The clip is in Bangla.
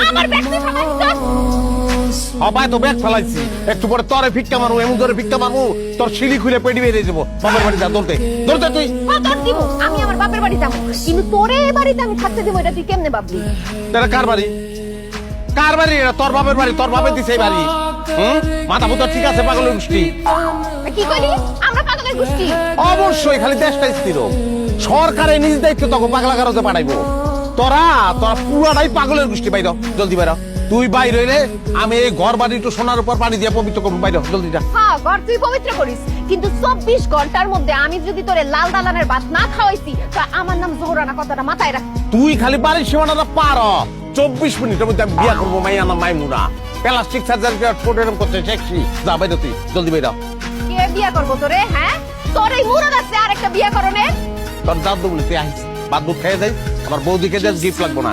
আমার ব্যাগ তুই ফেলাইছিস? সবাই তো ব্যাগ ফেলাইছি, একটু পরে তরে ভিক্ষা মারু, এমন ধরে ভিক্ষা মারু তোর সিঁড়ি খুলে পেটি বেরিয়ে যাবো। বাপের বাড়ি যা, দৌড়তে দৌড়তে তুই। তোর দিব, আমি আমার বাপের বাড়ি যাবো, কিন্তু তোরে এ বাড়িতে আমি থাকতে দিব এটা তুই কেমনে ভাবলি? এটা কার বাড়ি? কার বাড়ি এটা? তোর বাপের বাড়ি, তোর বাপের দিছে এই বাড়ি। মাথা মুথা ঠিক আছে? পাগলের গোষ্ঠী কি কইলি? আমরা পাগলের গোষ্ঠী? অবশ্যই, খালি দেশটা স্থির হোক। সরকারের নিজ দায়িত্ব তোকে পাগলা কারোতে পাঠাইবো। তোরা তোরা পুরাটাই পাগলের গোষ্ঠী। বাইর জলদি বাইর, তুই বাইর হইলে আমি এই ঘর বাড়ি একটু সোনার উপর পানি দিয়ে পবিত্র করবো। বাইর জলদি যা। হ্যাঁ, ঘর তুই পবিত্র করিস, কিন্তু 24 ঘন্টার মধ্যে আমি যদি তোরে লাল দালানের ভাত না খাওয়াইছি তা আমার নাম জোহরানা, কথাটা মাথায় রাখ। তুই খালি বাড়ির সীমানাটা পার হ। 24 মিনিটের মধ্যে আমি বিয়া করবো মাইয়া না মাইমুনা। প্লাস্টিক সার্জারি করতে সেক্সি। যা বাইর তুই, জলদি বাইর। কে বিয়া করবো তোরে? হ্যাঁ, তোর এই মুরদ আছে আরেকটা বিয়া করনে? তোর দাদু বলে তুই আহিস, বাদ বুট খেয়ে যাই, আমার বৌদিকে গিফট লাগবো না।